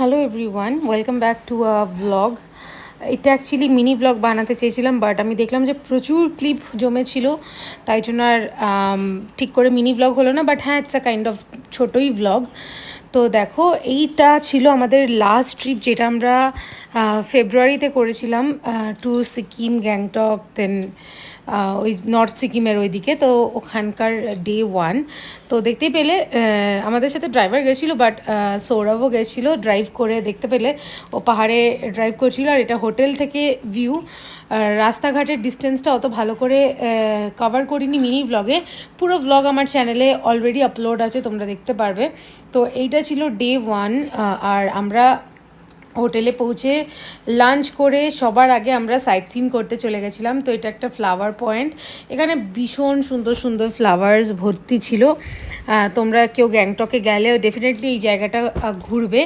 Hello everyone, welcome back to a blog. এটা actually mini blog বানাতে চেয়েছিলাম, but আমি দেখলাম যে প্রচুর ক্লিপ জমেছিল, তাই জন্য আর ঠিক করে মিনি ব্লগ হলো না। বাট হ্যাঁ, ইটস আ কাইন্ড অফ ছোটোই ব্লগ। তো দেখো, এইটা ছিল আমাদের লাস্ট ট্রিপ, যেটা আমরা ফেব্রুয়ারিতে করেছিলাম টু সিকিম, গ্যাংটক, দেন ওই নর্থ সিকিমের ওইদিকে। তো ওখানকার ডে 1 তো দেখতেই পেলে আমাদের সাথে ড্রাইভার গেছিলো, বাট সৌরভও গেছিলো ড্রাইভ করে। দেখতে পেলে ও পাহাড়ে ড্রাইভ করছিল। আর এটা হোটেল থেকে ভিউ, রাস্তাঘাটের ডিস্টেন্সটা অত ভালো করে কভার করিনি মিনি ব্লগে। পুরো ব্লগ আমার চ্যানেলে অলরেডি আপলোড আছে, তোমরা দেখতে পারবে। তো এইটা ছিল ডে 1। আর আমরা হোটেলে পৌঁছে লাঞ্চ করে সবার আগে আমরা সাইট সিন করতে চলে গেছিলাম। তো এটা একটা ফ্লাওয়ার পয়েন্ট, এখানে ভীষণ সুন্দর সুন্দর ফ্লাওয়ার্স ভর্তি ছিল। তোমরা কেউ গ্যাংটকে গেলে ডেফিনেটলি এই জায়গাটা ঘুরবে।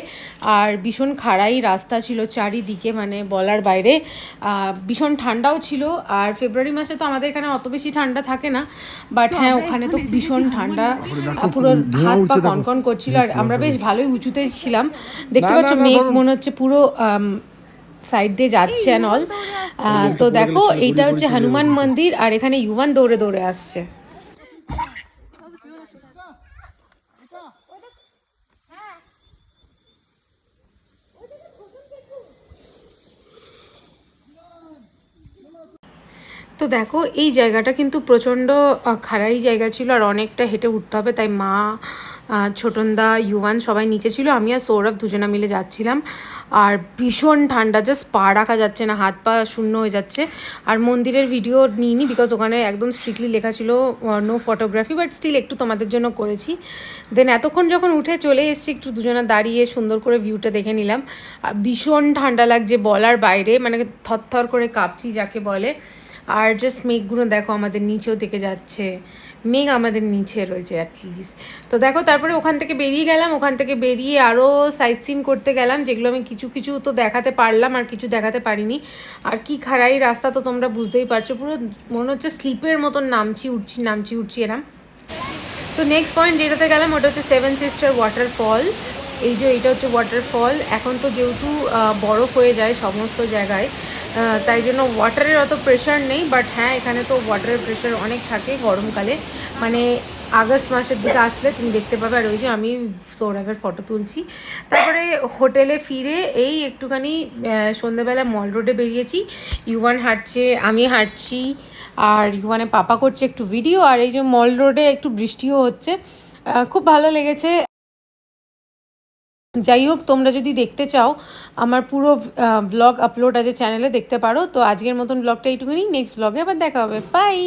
আর ভীষণ খাড়াই রাস্তা ছিল চারিদিকে, মানে বলার বাইরে। ভীষণ ঠান্ডাও ছিল। আর ফেব্রুয়ারি মাসে তো আমাদের এখানে অত বেশি ঠান্ডা থাকে না, বাট হ্যাঁ, ওখানে তো ভীষণ ঠান্ডা, পুরো হাত পা কনকন করছিল। আর আমরা বেশ ভালোই উঁচুতে ছিলাম, দেখতে পাচ্ছ মেঘ মনে হচ্ছে পুরো সাইড দিয়ে যাচ্ছে অ্যান্ড অল। তো দেখো, এইটা হচ্ছে হনুমান মন্দির, আর এখানে ইউয়ান দৌড়ে দৌড়ে আসছে। তো দেখো, এই জায়গাটা কিন্তু প্রচণ্ড খাড়াই জায়গা ছিল, আর অনেকটা হেঁটে উঠতে হবে। তাই মা, ছোটনদা, ইউয়ান সবাই নিচে ছিল, আমি আর সৌরভ দুজনা মিলে যাচ্ছিলাম। আর ভীষণ ঠান্ডা, জাস্ট পা রাখা যাচ্ছে না, হাত পা শূন্য হয়ে যাচ্ছে। আর মন্দিরের ভিডিও নিইনি, বিকজ ওখানে একদম স্ট্রিক্টলি লেখা ছিল নো ফটোগ্রাফি, বাট স্টিল একটু তোমাদের জন্য করেছি। দেন এতক্ষণ যখন উঠে চলে এসেছি, একটু দুজনা দাঁড়িয়ে সুন্দর করে ভিউটা দেখে নিলাম। আর ভীষণ ঠান্ডা লাগছে বলার বাইরে, মানে থরথর করে কাঁপছি যাকে বলে। আর জাস্ট মেঘগুলো দেখো আমাদের নিচেও থেকে যাচ্ছে, মেঘ আমাদের নিচে রয়েছে অ্যাটলিস্ট। তো দেখো, তারপরে ওখান থেকে বেরিয়ে গেলাম। ওখান থেকে বেরিয়ে আরও সাইট সিন করতে গেলাম, যেগুলো আমি কিছু কিছু তো দেখাতে পারলাম আর কিছু দেখাতে পারিনি। আর কি খাড়াই রাস্তা, তো তোমরা বুঝতেই পারছো, পুরো মনে হচ্ছে স্লিপের মতন নামছি উঠছি এরম। তো নেক্সট পয়েন্ট যেটাতে গেলাম ওটা হচ্ছে 7 সিস্টার ওয়াটারফল। এই যে এটা হচ্ছে ওয়াটারফল। এখন তো যেহেতু বরফ হয়ে যায় সমস্ত জায়গায়, তাই জন্য ওয়াটারের অত প্রেশার নেই। বাট হ্যাঁ, এখানে তো ওয়াটারের প্রেশার অনেক থাকে গরমকালে, মানে আগস্ট মাসের দিকে আসলে তুমি দেখতে পাবে। আর ওই যে আমি সৌরভের ফটো তুলছি। তারপরে হোটেলে ফিরে এই একটুখানি সন্ধ্যেবেলা মল রোডে বেরিয়েছি। ইউয়ান হাঁটছে, আমি হাঁটছি, আর ইউয়ানের পাপা করছে একটু ভিডিও। আর এই যে মল রোডে একটু বৃষ্টিও হচ্ছে, খুব ভালো লেগেছে। যাই হোক, তোমরা যদি দেখতে চাও আমার পুরো ব্লগ আপলোড আছে চ্যানেলে, দেখতে পারো। তো আজকের মতন ব্লগটা এইটুকুনি, নেক্সট ব্লগে আবার দেখা হবে, বাই।